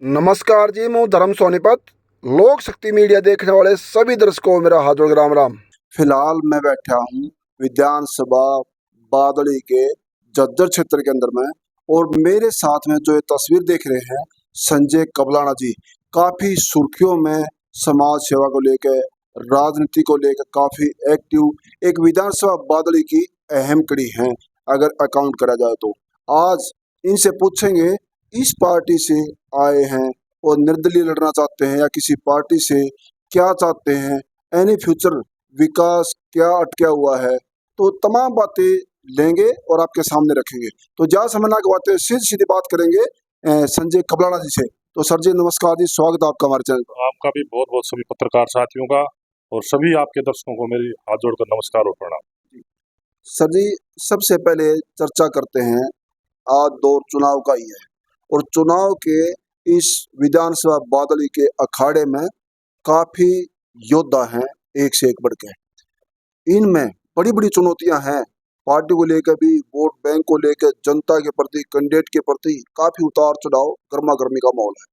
नमस्कार जी, मैं धर्म सोनीपत। लोक शक्ति मीडिया देखने वाले सभी दर्शकों को मेरा हाथ जोड़ के राम राम। फिलहाल मैं बैठा हूँ विधानसभा बादली के जज्जर क्षेत्र के अंदर में, और मेरे साथ में जो ये तस्वीर देख रहे हैं, संजय कबलाना जी काफी सुर्खियों में समाज सेवा को लेकर, राजनीति को लेकर काफी एक्टिव एक विधानसभा बादली की अहम कड़ी हैं अगर अकाउंट करा जाए तो। आज इनसे पूछेंगे, इस पार्टी से आए हैं और निर्दलीय लड़ना चाहते हैं या किसी पार्टी से क्या चाहते हैं, एनी फ्यूचर विकास क्या अटका हुआ है, तो तमाम बातें लेंगे और आपके सामने रखेंगे। तो ज्यादा समय ना गवाते सीधी सीधी बात करेंगे संजय कबलाना जी से। तो सर जी नमस्कार जी, स्वागत है आपका हमारे चैनल पर। आपका भी बहुत बहुत सभी पत्रकार साथियों का और सभी आपके दर्शकों को मेरी हाथ जोड़कर नमस्कार और प्रणाम। सर जी, सबसे पहले चर्चा करते हैं, आज दौर चुनाव का ही है और चुनाव के इस विधानसभा बादली के अखाड़े में काफी योद्धा हैं, एक से एक बढ़ के। इनमें बड़ी बड़ी चुनौतियां हैं, पार्टी को लेकर भी, वोट बैंक को लेकर, जनता के प्रति, कैंडिडेट के प्रति काफी उतार चढ़ाव, गर्मा गर्मी का माहौल है।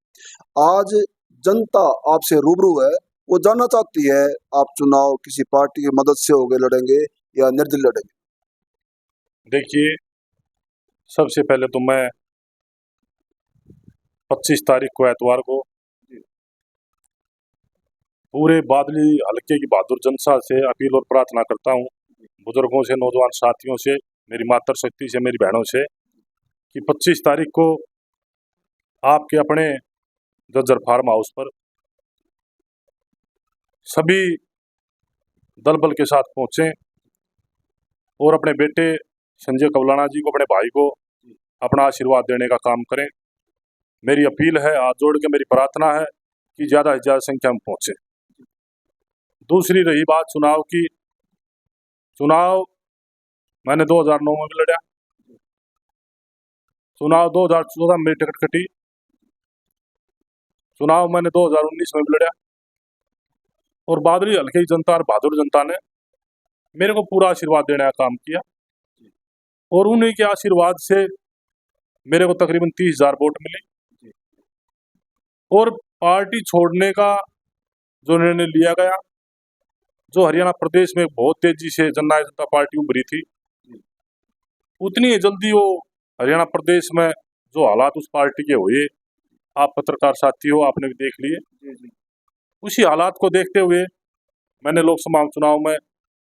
आज जनता आपसे रूबरू है, वो जानना चाहती है आप चुनाव किसी पार्टी की मदद से होगे लड़ेंगे या निर्दलीय लड़ेंगे। देखिए, सबसे पहले तो मैं 25 तारीख को एतवार को पूरे बादली हलके की बहादुर जनता से अपील और प्रार्थना करता हूँ, बुजुर्गों से, नौजवान साथियों से, मेरी मातृशक्ति से, मेरी बहनों से, कि 25 तारीख को आपके अपने जज्जर फार्म हाउस पर सभी दल बल के साथ पहुंचें और अपने बेटे संजय कबलाना जी को, अपने भाई को अपना आशीर्वाद देने का काम करें। मेरी अपील है, हाथ जोड़ के मेरी प्रार्थना है कि ज़्यादा से ज़्यादा संख्या में पहुंचे। दूसरी रही बात चुनाव की, चुनाव मैंने 2009 में भी लड़ा, चुनाव 2014 में मेरी टिकट कटी, चुनाव मैंने 2019 में भी लड़ा, और बादली हल्के की जनता और बहादुर जनता ने मेरे को पूरा आशीर्वाद देने का काम किया, और उन्हीं के आशीर्वाद से मेरे को तकरीबन 30,000 वोट मिले। और पार्टी छोड़ने का जो निर्णय लिया गया, जो हरियाणा प्रदेश में बहुत तेजी से जननायक जनता पार्टी उभरी थी, उतनी ही जल्दी वो हरियाणा प्रदेश में जो हालात उस पार्टी के हुए, आप पत्रकार साथी हो, आपने भी देख लिए। उसी हालात को देखते हुए मैंने लोकसभा चुनाव में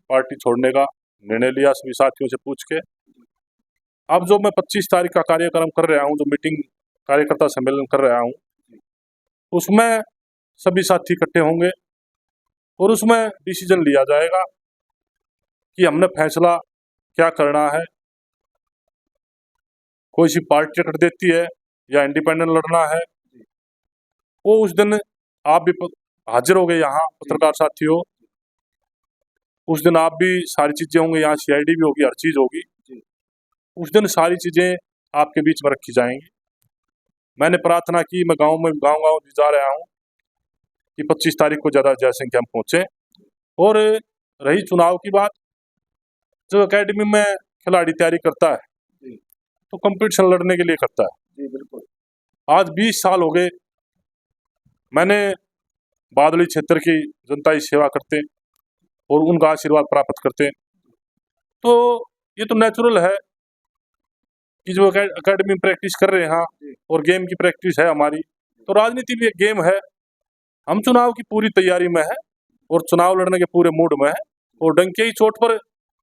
पार्टी छोड़ने का निर्णय लिया, सभी साथियों से पूछ के। अब जो मैं 25 तारीख का कार्यक्रम कर रहा हूँ, जो मीटिंग कार्यकर्ता सम्मेलन कर रहा हूँ, उसमें सभी साथी इकट्ठे होंगे और उसमें डिसीजन लिया जाएगा कि हमने फैसला क्या करना है, कोई सी पार्टी टिकट देती है या इंडिपेंडेंट लड़ना है। वो उस दिन आप भी हाजिर हो गए यहाँ, पत्रकार साथी हो, उस दिन आप भी सारी चीजें होंगी, यहाँ सीआईडी भी होगी, हर चीज होगी। उस दिन सारी चीजें आपके बीच में रखी जाएंगी। मैंने प्रार्थना की, मैं गांव गांव भी जा रहा हूँ कि 25 तारीख को ज्यादा जनसंख्या में पहुंचे। और रही चुनाव की बात, जो एकेडमी में खिलाड़ी तैयारी करता है तो कंपटीशन लड़ने के लिए करता है। जी बिल्कुल। आज 20 साल हो गए मैंने बादली क्षेत्र की जनता की सेवा करते और उनका आशीर्वाद प्राप्त करते, तो ये तो नेचुरल है कि जो एकेडमी में प्रैक्टिस कर रहे हैं और गेम की प्रैक्टिस है हमारी, तो राजनीति भी एक गेम है। हम चुनाव की पूरी तैयारी में है और चुनाव लड़ने के पूरे मूड में है, और डंके की चोट पर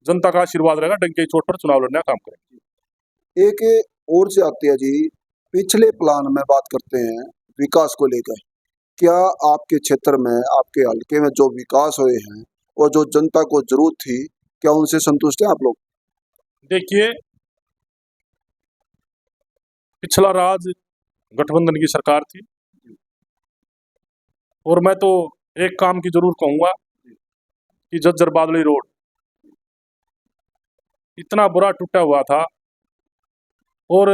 जनता का आशीर्वाद रहेगा, डंके की चोट पर चुनाव लड़ने का काम करेंगे। एक और से आती है जी, पिछले प्लान में बात करते हैं विकास को लेकर। क्या आपके क्षेत्र में, आपके हलके में जो विकास हुए हैं और जो जनता को जरूरत थी, क्या उनसे संतुष्ट हैं आप लोग? देखिए, पिछला राज गठबंधन की सरकार थी, और मैं तो एक काम की जरूर कहूंगा कि जज्जर बादली रोड इतना बुरा टूटा हुआ था, और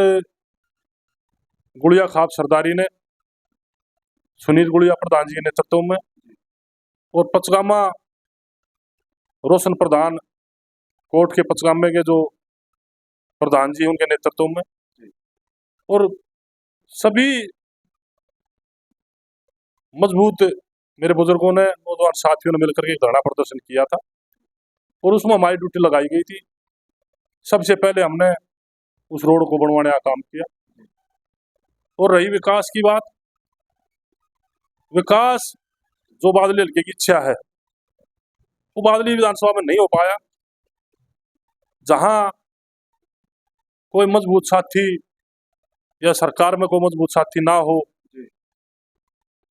गुड़िया खाप सरदारी ने, सुनील गुड़िया प्रधान जी के नेतृत्व में, और पचगामा रोशन प्रधान, कोर्ट के पचगामे के जो प्रधान जी उनके नेतृत्व में, और सभी मजबूत मेरे बुजुर्गों ने, नौजवान साथियों ने मिलकर के एक धरना प्रदर्शन किया था और उसमें हमारी ड्यूटी लगाई गई थी। सबसे पहले हमने उस रोड को बनवाने का काम किया। और रही विकास की बात, विकास जो बादली हल्के की इच्छा है वो बादली विधानसभा में नहीं हो पाया। जहां कोई मजबूत साथी या सरकार में कोई मजबूत साथी ना हो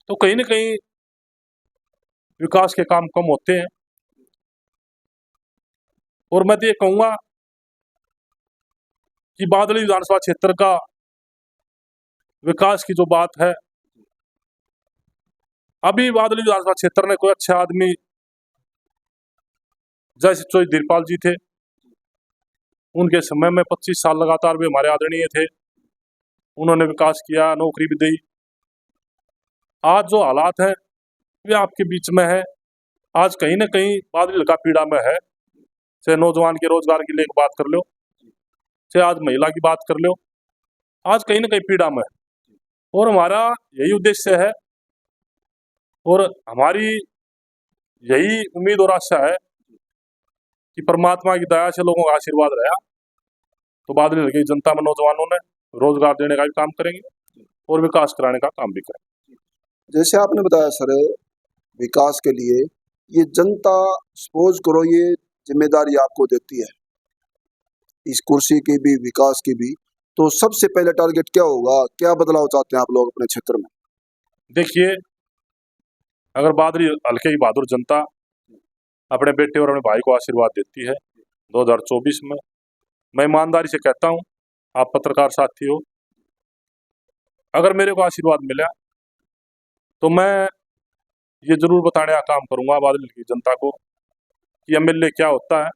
तो कहीं ना कहीं विकास के काम कम होते हैं। और मैं तो ये कहूंगा कि बादली विधानसभा क्षेत्र का विकास की जो बात है, अभी बादली विधानसभा क्षेत्र ने कोई अच्छे आदमी जैसे चौधरी धीरपाल जी थे, उनके समय में 25 साल लगातार वे हमारे आदरणीय थे, उन्होंने विकास किया, नौकरी भी दी। आज जो हालात हैं वे आपके बीच में है। आज कहीं ना कहीं बादली हल्का पीड़ा में है। चाहे नौजवान के रोजगार की लेकर बात कर लो, चाहे आज महिला की बात कर लो, आज कहीं ना कहीं पीड़ा में है। और हमारा यही उद्देश्य है और हमारी यही उम्मीद और आशा है कि परमात्मा की दया से लोगों का आशीर्वाद रहा तो बादली हल्के की जनता में नौजवानों ने रोजगार देने का भी काम करेंगे और विकास कराने का काम भी करेंगे। जैसे आपने बताया सर, विकास के लिए ये जनता सपोज करो ये जिम्मेदारी आपको देती है, इस कुर्सी की भी विकास की भी, तो सबसे पहले टारगेट क्या होगा, क्या बदलाव चाहते हैं आप लोग अपने क्षेत्र में? देखिए, अगर बादली हल्के की बहादुर जनता अपने बेटे और अपने भाई को आशीर्वाद देती है 2024 में, मैं ईमानदारी से कहता हूं, आप पत्रकार साथी हो, अगर मेरे को आशीर्वाद मिला तो मैं ये जरूर बताने का काम करूंगा बादल की जनता को कि एमएलए क्या होता है।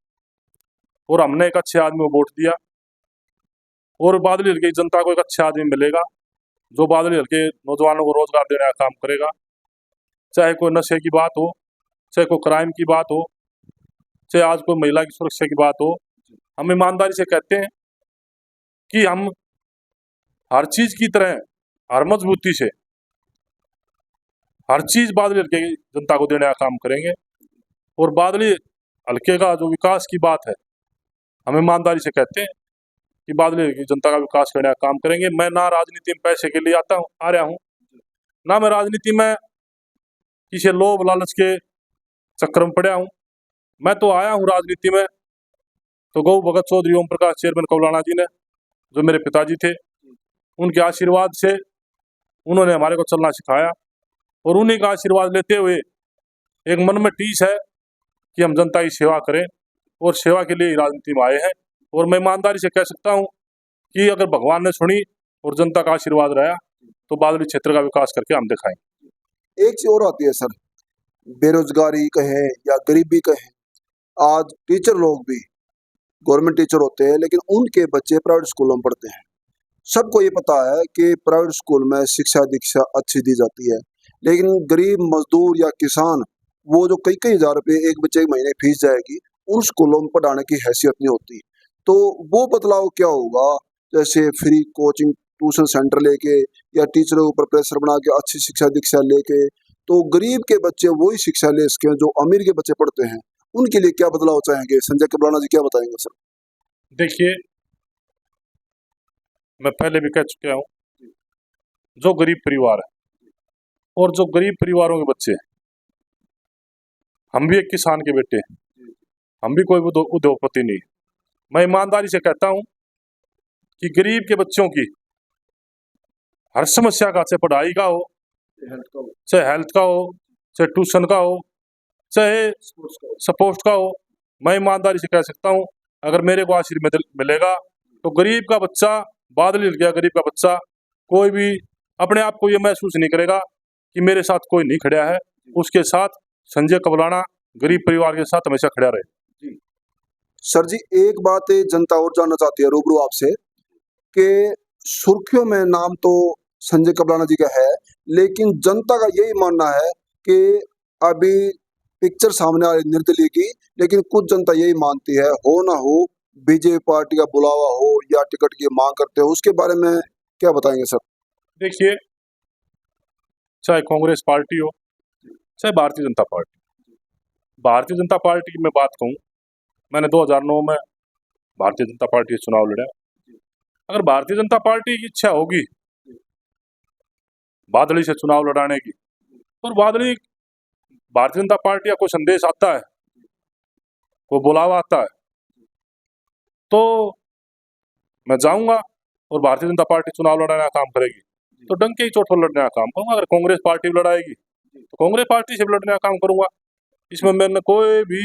और हमने एक अच्छे आदमी को वोट दिया और बादल हल्के की जनता को एक अच्छा आदमी मिलेगा जो बादल हल्के नौजवानों को रोजगार देने का काम करेगा। चाहे कोई नशे की बात हो, चाहे कोई क्राइम की बात हो, चाहे आज कोई महिला की सुरक्षा की बात हो, हम ईमानदारी से कहते हैं कि हम हर चीज की तरह, हर मजबूती से हर चीज बादली हल्के की जनता को देने का काम करेंगे। और बादली हल्के का जो विकास की बात है, हम ईमानदारी से कहते हैं कि बादली हल्के की जनता का विकास करने का काम करेंगे। मैं ना राजनीति में पैसे के लिए आ रहा हूँ, ना मैं राजनीति में किसी लोभ लालच के चक्कर में पड़ा हूँ। मैं तो आया हूँ राजनीति में तो गौ भगत चौधरी ओम प्रकाश चेयरमैन कौलाना जी ने, जो मेरे पिताजी थे, उनके आशीर्वाद से उन्होंने हमारे को चलना सिखाया और उन्हीं का आशीर्वाद लेते हुए एक मन में टीस है कि हम जनता की सेवा करें और सेवा के लिए ही राजनीति में आए हैं। और मैं ईमानदारी से कह सकता हूं कि अगर भगवान ने सुनी और जनता का आशीर्वाद रहा तो बादली क्षेत्र का विकास करके हम दिखाएंगे। एक चीज और आती है सर, बेरोजगारी कहे या गरीबी कहे, आज टीचर लोग भी गवर्नमेंट टीचर होते हैं लेकिन उनके बच्चे प्राइवेट स्कूलों में पढ़ते हैं। सबको ये पता है कि प्राइवेट स्कूल में शिक्षा दीक्षा अच्छी दी जाती है, लेकिन गरीब मजदूर या किसान वो जो कई कई हजार रुपये एक बच्चे के महीने फीस जाएगी, उन स्कूलों में पढ़ाने की हैसियत नहीं होती। तो वो बदलाव क्या होगा, जैसे फ्री कोचिंग ट्यूशन सेंटर लेके या टीचरों के ऊपर प्रेशर बना के अच्छी शिक्षा दीक्षा लेके, तो गरीब के बच्चे वही शिक्षा ले सके जो अमीर के बच्चे पढ़ते हैं, उनके लिए क्या बदलाव चाहेंगे? संजय कबलाना जी क्या बताएंगे सर? देखिए, मैं पहले भी कह चुका हूँ, जो गरीब परिवार है और जो गरीब परिवारों के बच्चे हैं, हम भी एक किसान के बेटे हैं, हम भी कोई उद्योगपति नहीं। मैं ईमानदारी से कहता हूं कि गरीब के बच्चों की हर समस्या का, चाहे पढ़ाई का हो, चाहे हेल्थ का हो, चाहे ट्यूशन का हो, चाहे स्पोर्ट्स का हो, मैं ईमानदारी से कह सकता हूं अगर मेरे को आशीर्वाद मिलेगा तो गरीब का बच्चा, बादल हिल गया गरीब का बच्चा, कोई भी अपने आप को ये महसूस नहीं करेगा कि मेरे साथ कोई नहीं खड़ा है। उसके साथ संजय कबलाना गरीब परिवार के साथ हमेशा खड़ा रहे। सर जी, एक बात जनता और जानना चाहती है रूबरू आपसे कि सुर्खियों में नाम तो संजय कबलाना जी का है, लेकिन जनता का यही मानना है कि अभी पिक्चर सामने आ रही निर्दलीय की, लेकिन कुछ जनता यही मानती है हो ना हो बीजेपी पार्टी का बुलावा हो या टिकट की मांग करते हो, उसके बारे में क्या बताएंगे सर? देखिए, चाहे कांग्रेस पार्टी हो, चाहे भारतीय जनता पार्टी। भारतीय जनता पार्टी की मैं बात कहूँ, मैंने 2009 में भारतीय जनता पार्टी से चुनाव लड़ा। अगर भारतीय जनता पार्टी की इच्छा होगी बादली से चुनाव लड़ाने की, और बादली भारतीय जनता पार्टी का कोई संदेश आता है, कोई बुलावा आता है, तो मैं जाऊंगा और भारतीय जनता पार्टी चुनाव लड़ाने का काम करेगी तो डंके ही चोट पर लड़ने का काम करूंगा। अगर कांग्रेस पार्टी भी लड़ाएगी तो कांग्रेस पार्टी से भी लड़ने का काम करूंगा। इसमें मैंने कोई भी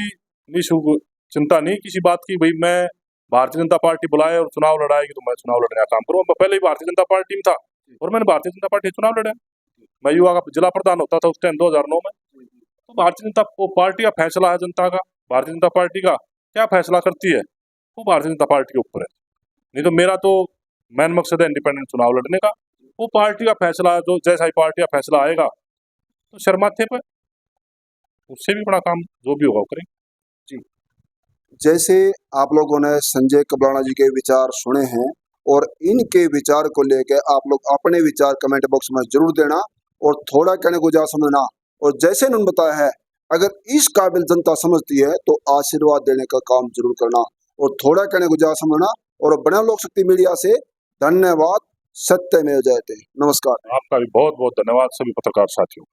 चिंता नहीं किसी बात की, भाई मैं भारतीय जनता पार्टी बुलाए और चुनाव लड़ाएगी तो मैं चुनाव लड़ने का काम करूंगा। मैं पहले ही भारतीय जनता पार्टी में था और मैंने भारतीय जनता पार्टी से चुनाव लड़ा। मैं युवा का जिला प्रधान होता था उस टाइम 2009 में। तो भारतीय जनता पार्टी का फैसला है जनता का, भारतीय जनता पार्टी का क्या फैसला करती है वो भारतीय जनता पार्टी के ऊपर है। नहीं तो मेरा तो मेन मकसद है इंडिपेंडेंट चुनाव लड़ने का। वो पार्टी का फैसला है, जो जैसा ही पार्टी का फैसला आएगा तो शर्माथे पे उससे भी बड़ा काम जो भी होगा वो करेंगे। जैसे आप लोगों ने संजय कबलाना जी के विचार सुने हैं और इनके विचार को लेकर आप लोग अपने विचार कमेंट बॉक्स में जरूर देना और थोड़ा कहने को जा समझना। और जैसे उन्होंने बताया है, अगर इस काबिल जनता समझती है तो आशीर्वाद देने का काम जरूर करना और थोड़ा कहने को जा समझना। और बना लोक शक्ति मीडिया से धन्यवाद। सत्यमेव जयते। नमस्कार। आपका भी बहुत बहुत धन्यवाद सभी पत्रकार साथियों।